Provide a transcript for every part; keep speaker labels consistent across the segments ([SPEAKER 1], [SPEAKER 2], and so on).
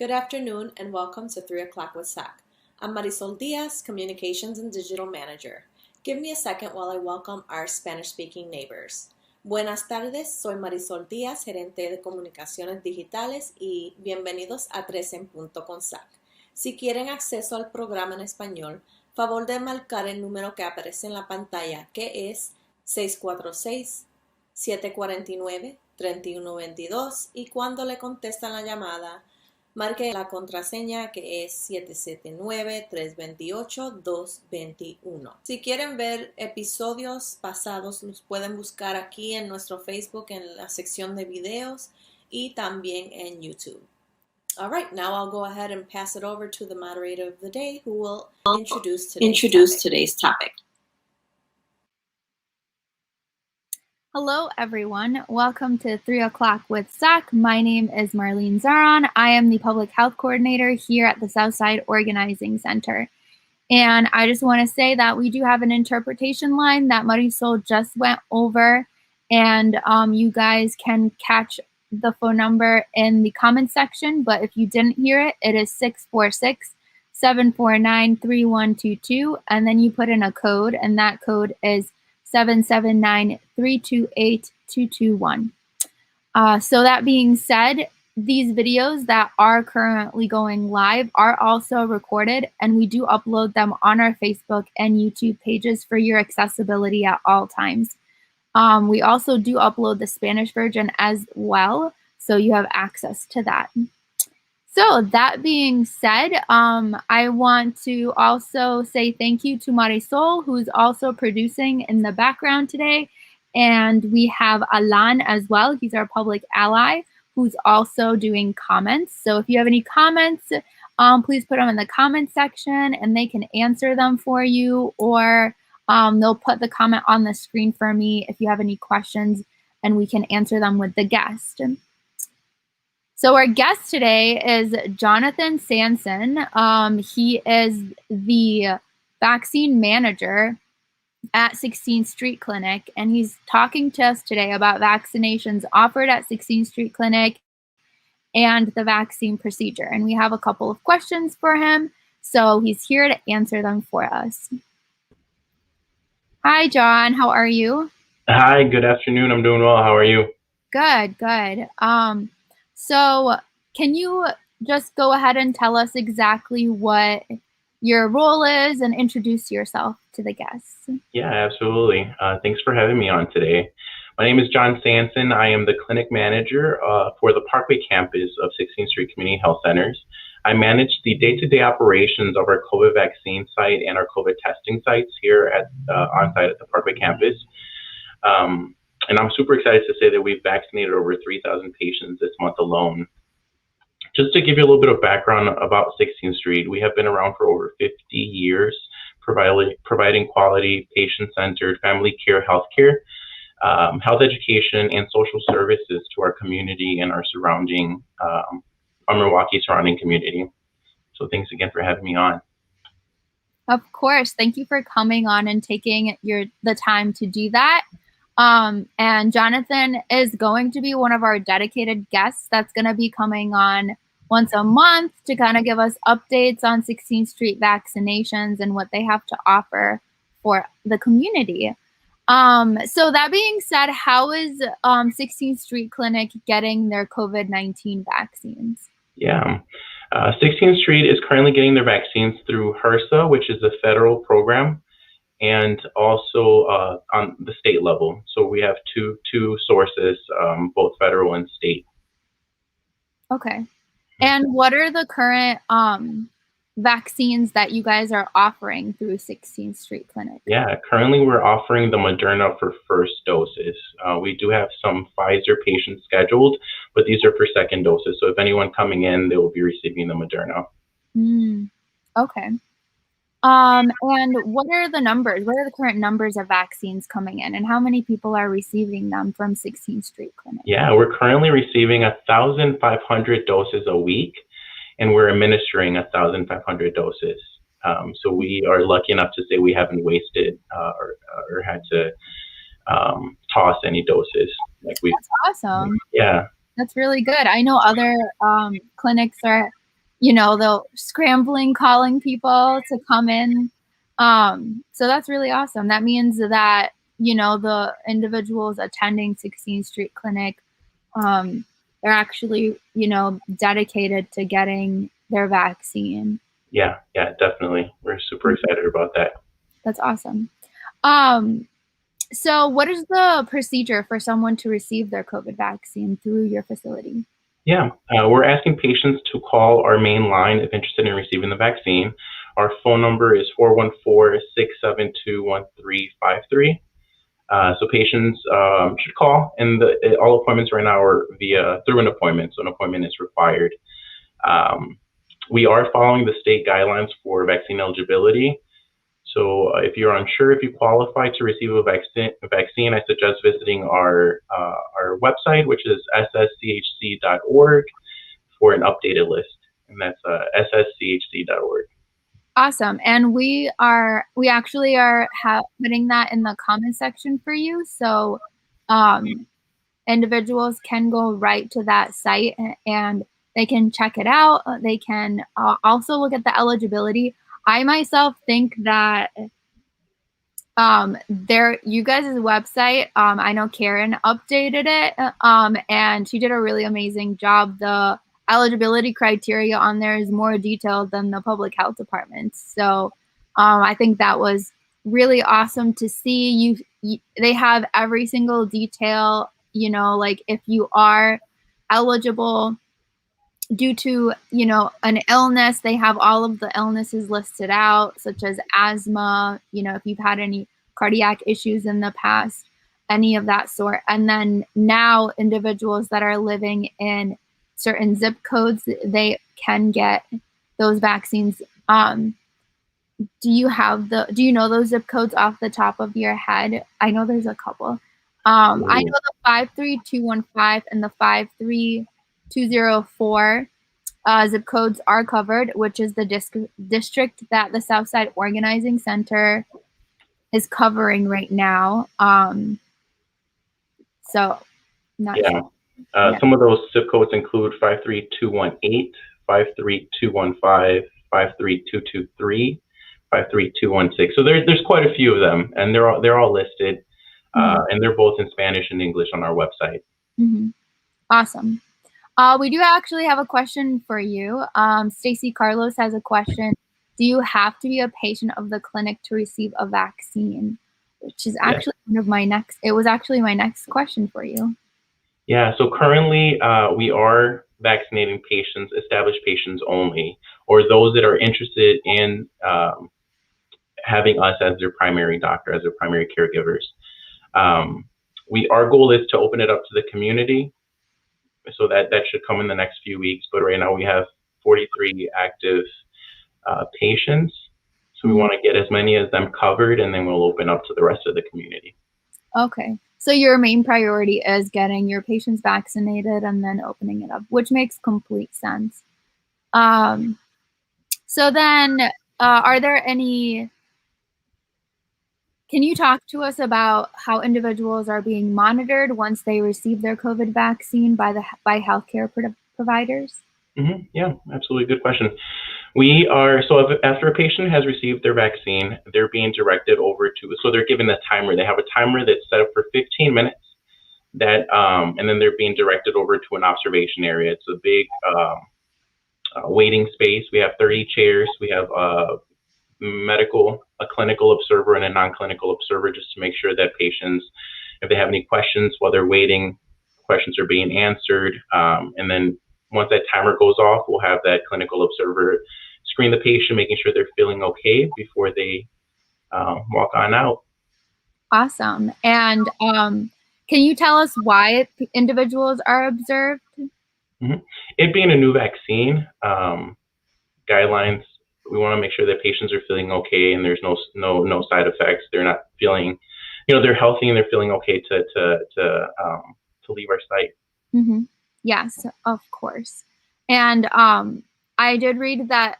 [SPEAKER 1] Good afternoon and welcome to 3 o'clock with SAC. I'm Marisol Diaz, Communications and Digital Manager. Give me a second while I welcome our Spanish-speaking neighbors. Buenas tardes, soy Marisol Díaz, Gerente de Comunicaciones Digitales y bienvenidos a 3 en punto con SAC. Si quieren acceso al programa en español, favor de marcar el número que aparece en la pantalla, que es 646-749-3122 y cuando le contestan la llamada, marque la contraseña que es 779-328-221. Si quieren ver episodios pasados, los pueden buscar aquí en nuestro Facebook en la sección de videos y también en YouTube. All right, now I'll go ahead and pass it over to the moderator of the day who will introduce today's topic.
[SPEAKER 2] Hello, everyone. Welcome to 3 o'clock with SAC. My name is Marlene Zaron. I am the Public Health Coordinator here at the Southside Organizing Center. And I just want to say that we do have an interpretation line that Marisol just went over. And you guys can catch the phone number in the comment section. But if you didn't hear it, it is 646-749-3122. And then you put in a code, and that code is 779-328-221. So that being said, these videos that are currently going live are also recorded, and we do upload them on our Facebook and YouTube pages for your accessibility at all times. We also do upload the Spanish version as well, so you have access to that. So that being said, I want to also say thank you to Marisol, who's also producing in the background today. And we have Alan as well. He's our public ally, who's also doing comments. So if you have any comments, please put them in the comment section and they can answer them for you, or they'll put the comment on the screen for me if you have any questions, and we can answer them with the guest. So our guest today is Jonathon Sancen. He is the vaccine manager at 16th Street Clinic, and he's talking to us today about vaccinations offered at 16th Street Clinic and the vaccine procedure. And we have a couple of questions for him, so he's here to answer them for us. Hi, John. How are you?
[SPEAKER 3] Hi, good afternoon. I'm doing well. How are you?
[SPEAKER 2] Good, good. So can you just go ahead and tell us exactly what your role is and introduce yourself to the guests?
[SPEAKER 3] Yeah, absolutely. Thanks for having me on today. My name is John Sancen. I am the clinic manager for the Parkway campus of 16th Street Community Health Centers. I manage the day-to-day operations of our COVID vaccine site and our COVID testing sites here at on-site at the Parkway campus. And I'm super excited to say that we've vaccinated over 3,000 patients this month alone. Just to give you a little bit of background about 16th Street, we have been around for over 50 years, providing quality, patient-centered family care, healthcare, health education, and social services to our community and our surrounding, our Milwaukee surrounding community. So thanks again for having me on.
[SPEAKER 2] Of course. Thank you for coming on and taking the time to do that. And Jonathon is going to be one of our dedicated guests that's going to be coming on once a month to kind of give us updates on 16th Street vaccinations and what they have to offer for the community. So that being said, how is 16th Street Clinic getting their COVID-19 vaccines?
[SPEAKER 3] Yeah. 16th Street is currently getting their vaccines through HRSA, which is a federal program, and also on the state level. So we have two sources, both federal and state.
[SPEAKER 2] Okay. And what are the current vaccines that you guys are offering through 16th Street Clinic?
[SPEAKER 3] Yeah, currently we're offering the Moderna for first doses. We do have some Pfizer patients scheduled, but these are for second doses. So if anyone coming in, they will be receiving the Moderna.
[SPEAKER 2] Okay. And what are the numbers? What are the current numbers of vaccines coming in, and how many people are receiving them from 16th Street Clinic?
[SPEAKER 3] Yeah, we're currently receiving 1,500 doses a week, and we're administering 1,500 doses. So we are lucky enough to say we haven't wasted or had to toss any doses.
[SPEAKER 2] That's awesome.
[SPEAKER 3] Yeah.
[SPEAKER 2] That's really good. I know other clinics are they'll scrambling, calling people to come in. So that's really awesome. That means that, the individuals attending 16th Street Clinic, they're actually, dedicated to getting their vaccine.
[SPEAKER 3] Yeah, definitely. We're super excited about that.
[SPEAKER 2] That's awesome. So what is the procedure for someone to receive their COVID vaccine through your facility?
[SPEAKER 3] Yeah, we're asking patients to call our main line if interested in receiving the vaccine. Our phone number is 414-672-1353. So patients should call, and all appointments right now are through an appointment, so an appointment is required. We are following the state guidelines for vaccine eligibility. So if you're unsure if you qualify to receive a vaccine, I suggest visiting our website, which is sschc.org, for an updated list, and that's sschc.org.
[SPEAKER 2] Awesome. And we actually are putting that in the comment section for you. So individuals can go right to that site and they can check it out. They can also look at the eligibility. I myself think that you guys' website, I know Karen updated it, and she did a really amazing job. The eligibility criteria on there is more detailed than the public health department. So I think that was really awesome to see. They have every single detail, like if you are eligible due to, an illness, they have all of the illnesses listed out, such as asthma, if you've had any cardiac issues in the past, any of that sort. And then now individuals that are living in certain zip codes, they can get those vaccines. Do you know those zip codes off the top of your head? I know there's a couple. I know the 53215 and the 53204 zip codes are covered, which is the district that the Southside Organizing Center is covering right now. So not sure.
[SPEAKER 3] Some of those zip codes include 53218, 53215, 53223, 53216. So there's quite a few of them, and they're all listed, and they're both in Spanish and English on our website.
[SPEAKER 2] Mm-hmm. Awesome. We do actually have a question for you. Stacy Carlos has a question. Do you have to be a patient of the clinic to receive a vaccine? Which is actually my next question for you.
[SPEAKER 3] Yeah, so currently we are vaccinating patients, established patients only, or those that are interested in having us as their primary doctor, as their primary caregivers. Our goal is to open it up to the community, so that should come in the next few weeks. But right now we have 43 active patients, so we want to get as many of them covered, and then we'll open up to the rest of the community. Okay.
[SPEAKER 2] So your main priority is getting your patients vaccinated and then opening it up, which makes complete sense. So then, can you talk to us about how individuals are being monitored once they receive their COVID vaccine by healthcare providers?
[SPEAKER 3] Mm-hmm. Yeah, absolutely. Good question. After a patient has received their vaccine, they're being directed over so they're given a timer. They have a timer that's set up for 15 minutes and then they're being directed over to an observation area. It's a big waiting space. We have 30 chairs. We have a clinical observer and a non-clinical observer, just to make sure that patients, if they have any questions while they're waiting, questions are being answered. And then once that timer goes off, we'll have that clinical observer screen the patient, making sure they're feeling okay before they walk on out.
[SPEAKER 2] Awesome. And can you tell us why individuals are observed?
[SPEAKER 3] Mm-hmm. It being a new vaccine, guidelines, we want to make sure that patients are feeling okay and there's no side effects. They're not feeling, they're healthy and they're feeling okay to leave our site.
[SPEAKER 2] Mm-hmm. Yes, of course. And I did read that,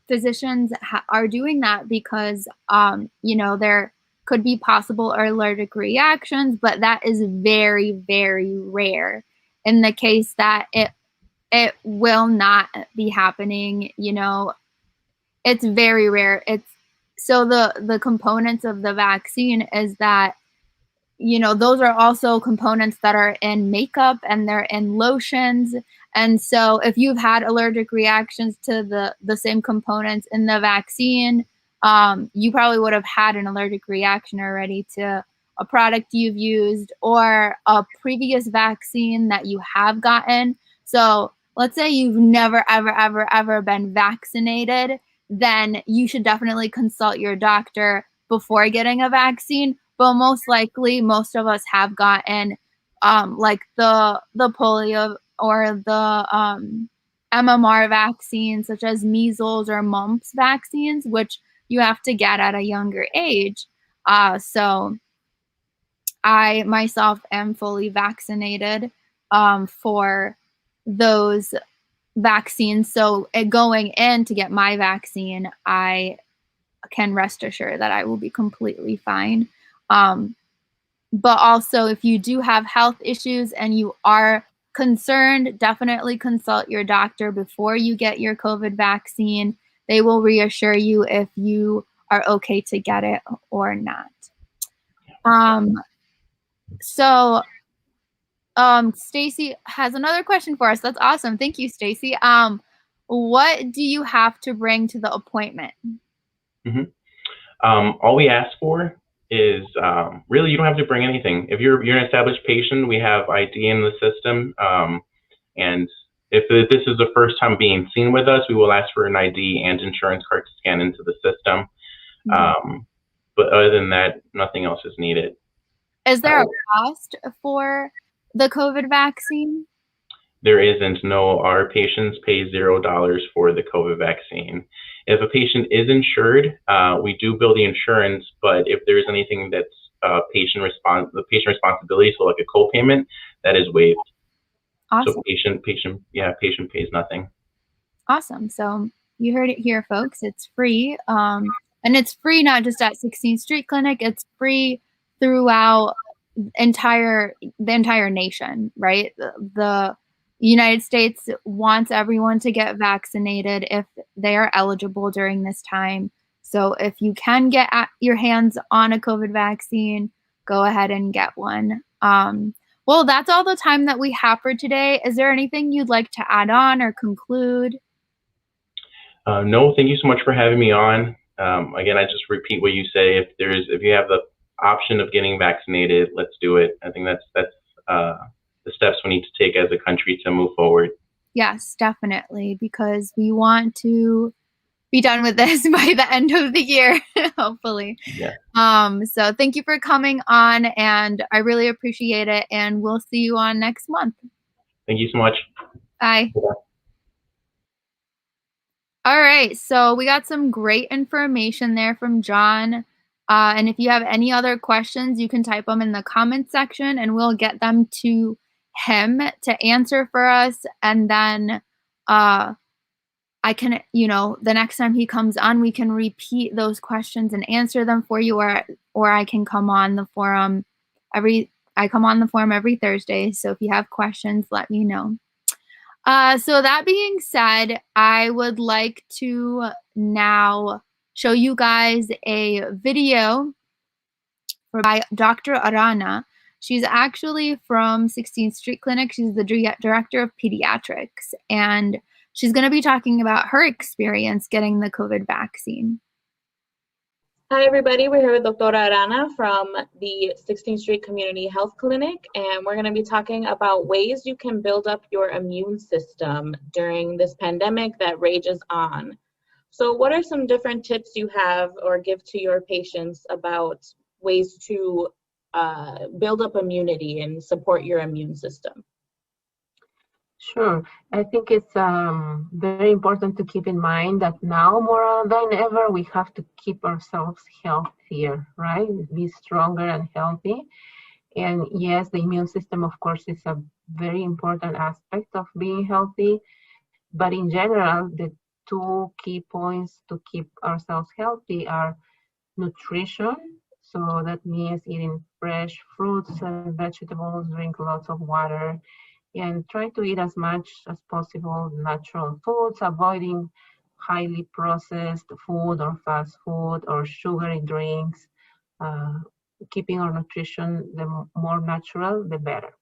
[SPEAKER 2] physicians are doing that because, there could be possible allergic reactions, but that is very, very rare in the case that it it will not be happening. You know, it's very rare. So the components of the vaccine is that, you know, those are also components that are in makeup and they're in lotions. And so if you've had allergic reactions to the same components in the vaccine, you probably would have had an allergic reaction already to a product you've used or a previous vaccine that you have gotten. So let's say you've never, ever, ever, ever been vaccinated, then you should definitely consult your doctor before getting a vaccine. But most likely, most of us have gotten like the polio or the MMR vaccines, such as measles or mumps vaccines, which you have to get at a younger age. So I myself am fully vaccinated for those vaccines. So going in to get my vaccine, I can rest assured that I will be completely fine. But also, if you do have health issues and you are concerned, definitely consult your doctor before you get your COVID vaccine. They will reassure you if you are okay to get it or not. So Stacy has another question for us. That's awesome. Thank you, Stacy. What do you have to bring to the appointment?
[SPEAKER 3] All we ask for is really you don't have to bring anything. If you're an established patient, we have ID in the system, and if this is the first time being seen with us, we will ask for an ID and insurance card to scan into the system. But other than that, nothing else is needed.
[SPEAKER 2] Is there a cost for the COVID vaccine?
[SPEAKER 3] There isn't. No, our patients pay $0 for the COVID vaccine. If a patient is insured, we do bill the insurance, but if there's anything that's the patient responsibility, so like a co-payment, that is waived.
[SPEAKER 2] Awesome.
[SPEAKER 3] So patient pays nothing.
[SPEAKER 2] Awesome. So you heard it here, folks. It's free. And it's free not just at 16th Street Clinic, it's free throughout the entire nation, right? The United States wants everyone to get vaccinated if they are eligible during this time. So if you can get your hands on a COVID vaccine, go ahead and get one. Well, that's all the time that we have for today. Is there anything you'd like to add on or conclude?
[SPEAKER 3] No, thank you so much for having me on. Again, I just repeat what you say. If you have the option of getting vaccinated, let's do it. I think that's the steps we need to take as a country to move forward. Yes,
[SPEAKER 2] definitely, because we want to be done with this by the end of the year, hopefully.
[SPEAKER 3] Yeah.
[SPEAKER 2] So thank you for coming on, and I really appreciate it, and we'll see you on next month.
[SPEAKER 3] Thank you so much.
[SPEAKER 2] Bye.
[SPEAKER 3] Bye.
[SPEAKER 2] All right, so we got some great information there from John. And if you have any other questions, you can type them in the comment section and we'll get them to him to answer for us. And then I can, the next time he comes on, we can repeat those questions and answer them for you, or I can come on the forum every Thursday. So if you have questions, let me know. So that being said, I would like to now show you guys a video by Dr. Arana. She's actually from 16th Street Clinic. She's the director of pediatrics, and she's going to be talking about her experience getting the COVID vaccine.
[SPEAKER 4] Hi, everybody. We're here with Dr. Arana from the 16th Street Community Health Clinic, and we're going to be talking about ways you can build up your immune system during this pandemic that rages on. So what are some different tips you have or give to your patients about ways to build up immunity and support your immune system?
[SPEAKER 5] Sure. I think it's very important to keep in mind that now more than ever, we have to keep ourselves healthier, right? Be stronger and healthy. And yes, the immune system, of course, is a very important aspect of being healthy. But in general, the two key points to keep ourselves healthy are nutrition. So that means eating fresh fruits and vegetables, drink lots of water, and try to eat as much as possible natural foods, avoiding highly processed food or fast food or sugary drinks. Keeping our nutrition the more natural, the better.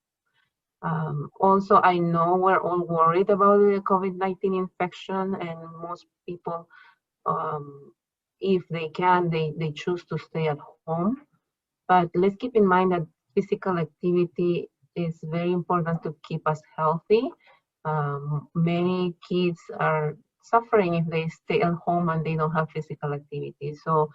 [SPEAKER 5] Also, I know we're all worried about the COVID-19 infection, and most people, if they can, they choose to stay at home. But let's keep in mind that physical activity is very important to keep us healthy. Many kids are suffering if they stay at home and they don't have physical activity. So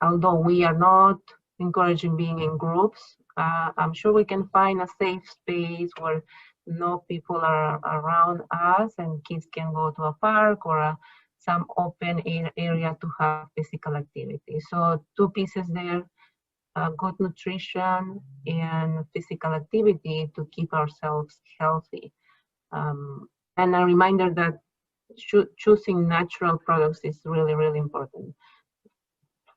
[SPEAKER 5] although we are not encouraging being in groups, I'm sure we can find a safe space where no people are around us and kids can go to a park or some open area to have physical activity. So two pieces there, good nutrition and physical activity to keep ourselves healthy. And a reminder that choosing natural products is really, really important.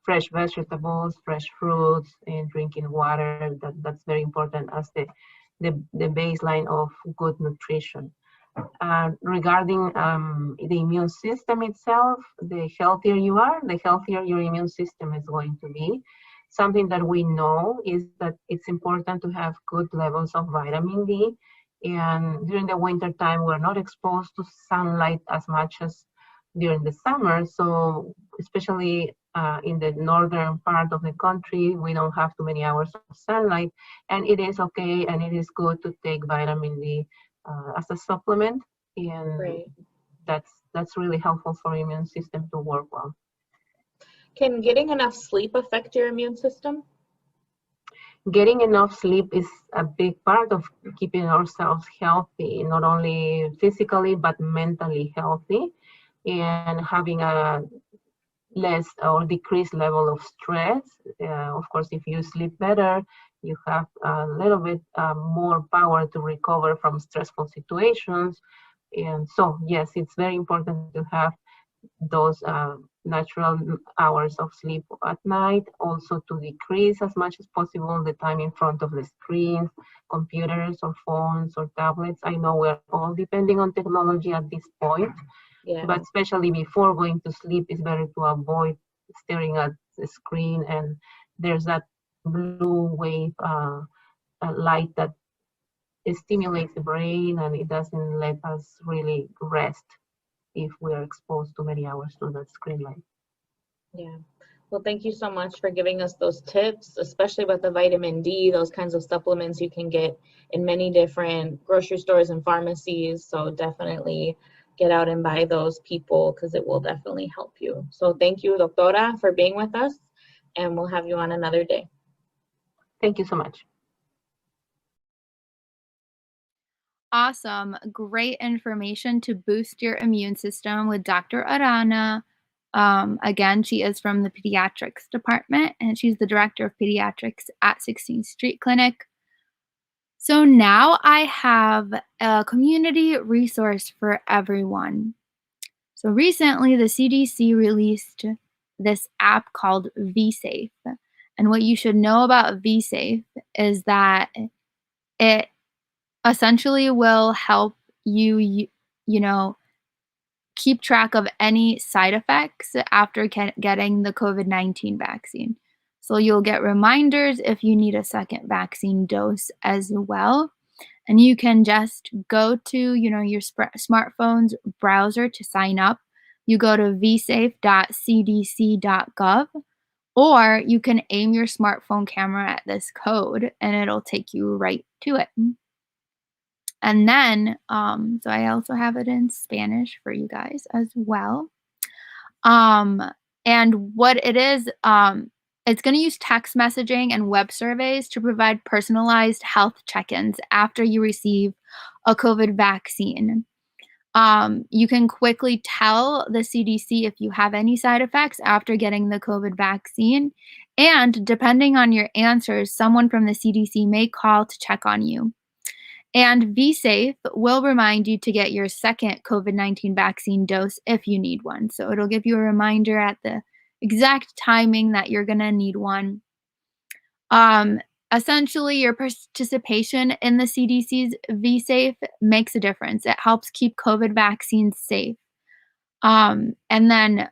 [SPEAKER 5] Fresh vegetables, fresh fruits, and drinking water, that's very important as the baseline of good nutrition. Regarding the immune system itself, the healthier you are, the healthier your immune system is going to be. Something that we know is that it's important to have good levels of vitamin D. And during the winter time, we're not exposed to sunlight as much as during the summer. So especially in the northern part of the country, we don't have too many hours of sunlight. And it is okay and it is good to take vitamin D as a supplement. And
[SPEAKER 4] Right.
[SPEAKER 5] that's really helpful for your immune system to work well.
[SPEAKER 4] Can getting enough sleep affect your immune system?
[SPEAKER 5] Getting enough sleep is a big part of keeping ourselves healthy, not only physically, but mentally healthy, and having a less or decreased level of stress. Of course, if you sleep better, you have a little bit more power to recover from stressful situations. And so, yes, it's very important to have those natural hours of sleep at night, also to decrease as much as possible the time in front of the screens, computers or phones or tablets. I know we're all depending on technology at this point, but especially before going to sleep, it's better to avoid staring at the screen. And there's that blue wave light that stimulates the brain, and it doesn't let us really rest if we are exposed to many hours to that screen light.
[SPEAKER 4] Yeah. Well, thank you so much for giving us those tips, especially about the vitamin D, those kinds of supplements you can get in many different grocery stores and pharmacies. So definitely get out and buy those, people, because it will definitely help you. So thank you, Doctora, for being with us, and we'll have you on another day.
[SPEAKER 5] Thank you so much.
[SPEAKER 2] Awesome. Great information to boost your immune system with Dr. Arana. Again, she is from the pediatrics department, and she's the director of pediatrics at 16th Street Clinic. So now I have a community resource for everyone. So recently, the CDC released this app called vSafe. And what you should know about vSafe is that it essentially will help you keep track of any side effects after getting the COVID-19 vaccine. So you'll get reminders if you need a second vaccine dose as well. And you can just go to, your smartphone's browser to sign up. You go to vsafe.cdc.gov, or you can aim your smartphone camera at this code and it'll take you right to it. And then, so I also have it in Spanish for you guys as well. And what it is, it's going to use text messaging and web surveys to provide personalized health check-ins after you receive a COVID vaccine. You can quickly tell the CDC if you have any side effects after getting the COVID vaccine. And depending on your answers, someone from the CDC may call to check on you. And vSafe will remind you to get your second COVID-19 vaccine dose if you need one. So it'll give you a reminder at the exact timing that you're going to need one. Essentially, your participation in the CDC's VSafe makes a difference. It helps keep COVID vaccines safe. And then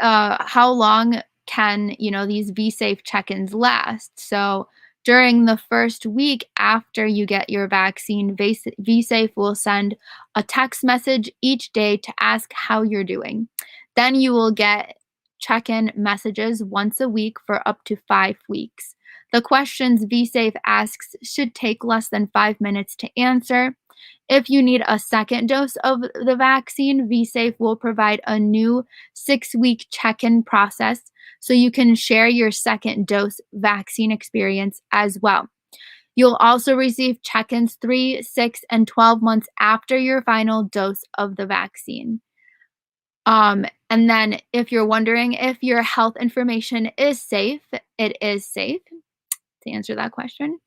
[SPEAKER 2] how long can, these VSafe check-ins last? So during the first week after you get your vaccine, VSafe will send a text message each day to ask how you're doing. Then you will get check-in messages once a week for up to 5 weeks. The questions VSafe asks should take less than 5 minutes to answer. If you need a second dose of the vaccine, VSafe will provide a new 6-week check-in process so you can share your second dose vaccine experience as well. You'll also receive check-ins 3, 6, and 12 months after your final dose of the vaccine. And then if you're wondering if your health information is safe, it is safe. To answer that question,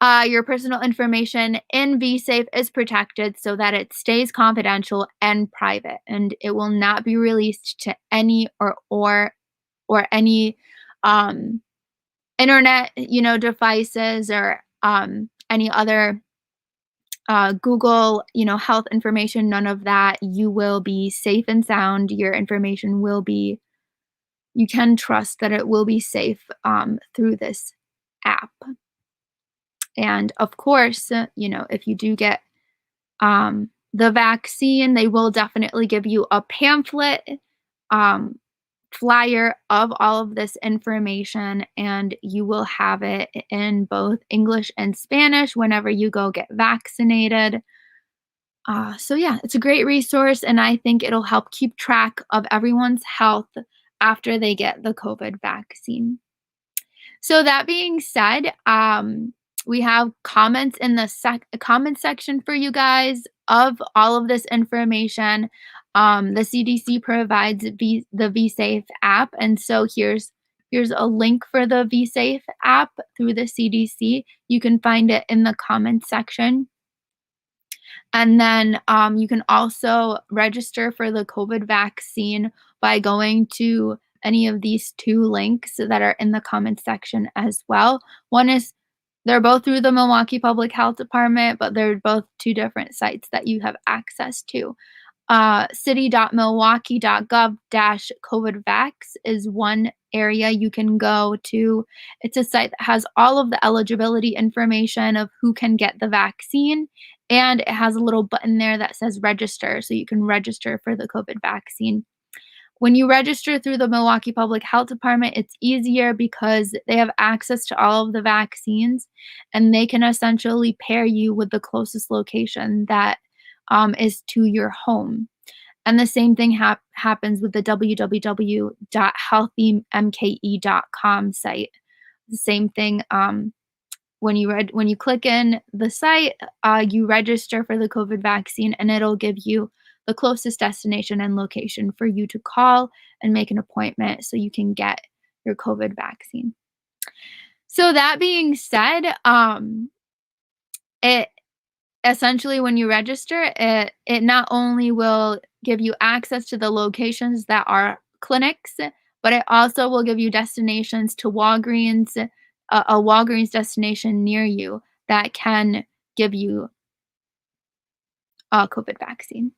[SPEAKER 2] your personal information in VSafe is protected so that it stays confidential and private, and it will not be released to any or any internet, devices or any other Google, health information. None of that. You will be safe and sound. Your information will be. You can trust that it will be safe through this app. And of course, if you do get the vaccine, they will definitely give you a pamphlet, flyer of all of this information, and you will have it in both English and Spanish whenever you go get vaccinated. So yeah, it's a great resource, and I think it'll help keep track of everyone's health after they get the COVID vaccine. So that being said, we have comments in the comment section for you guys of all of this information. The CDC provides the VSafe app, and so here's a link for the VSafe app through the CDC. You can find it in the comment section. And then you can also register for the COVID vaccine by going to any of these 2 links that are in the comment section as well. One is, they're both through the Milwaukee Public Health Department, but they're both 2 different sites that you have access to. city.milwaukee.gov-COVIDVax is one area you can go to. It's a site that has all of the eligibility information of who can get the vaccine, and it has a little button there that says register, so you can register for the COVID vaccine. When you register through the Milwaukee Public Health Department, it's easier because they have access to all of the vaccines, and they can essentially pair you with the closest location that is to your home. And the same thing happens with the www.healthymke.com site. The same thing. When you click in the site, you register for the COVID vaccine, and it'll give you the closest destination and location for you to call and make an appointment so you can get your COVID vaccine. So that being said, it essentially, when you register, it not only will give you access to the locations that are clinics, but it also will give you destinations to Walgreens, a Walgreens destination near you that can give you a COVID vaccine.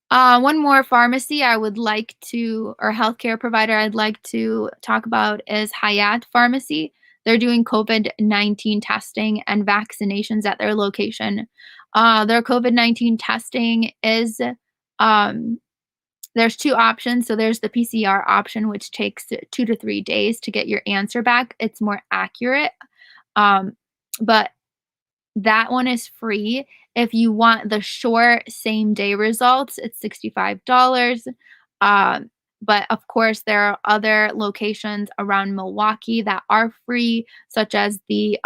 [SPEAKER 2] One more pharmacy I would like to, or healthcare provider I'd like to talk about is Hayat Pharmacy. They're doing COVID-19 testing and vaccinations at their location. Their COVID-19 testing is, there's 2 options. So there's the PCR option, which takes 2 to 3 days to get your answer back. It's more accurate. But that one is free. If you want the short same-day results, it's $65. But of course, there are other locations around Milwaukee that are free, such as the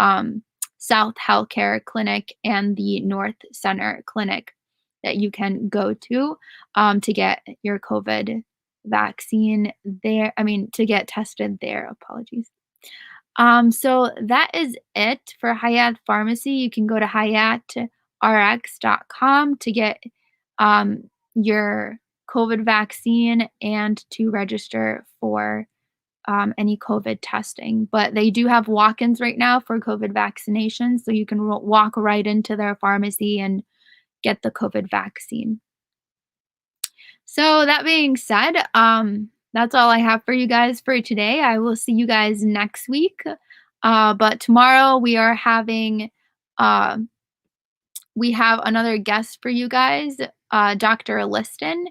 [SPEAKER 2] South Healthcare Clinic and the North Center Clinic that you can go to get your COVID vaccine there. To get tested there. Apologies. So that is it for Hayat Pharmacy. You can go to hayatrx.com to get your COVID vaccine and to register for any COVID testing. But they do have walk-ins right now for COVID vaccinations, so you can walk right into their pharmacy and get the COVID vaccine. So that being said, that's all I have for you guys for today. I will see you guys next week. But tomorrow we are having, we have another guest for you guys, Dr. Liston,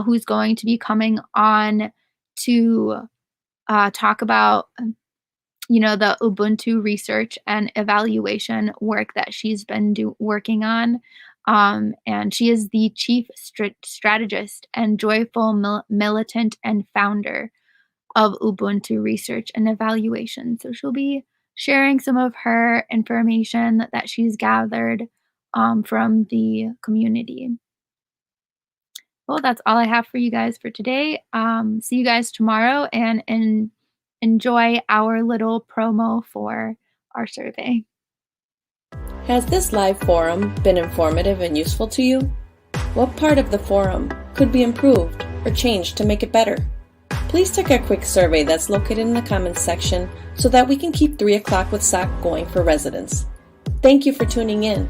[SPEAKER 2] who's going to be coming on to talk about, the Ubuntu research and evaluation work that she's been working on. And she is the chief strategist and joyful militant and founder of Ubuntu research and evaluation. So she'll be sharing some of her information that she's gathered from the community. Well, that's all I have for you guys for today. See you guys tomorrow, and enjoy our little promo for our survey.
[SPEAKER 1] Has this live forum been informative and useful to you? What part of the forum could be improved or changed to make it better? Please take a quick survey that's located in the comments section so that we can keep 3 o'clock with SOC going for residents. Thank you for tuning in.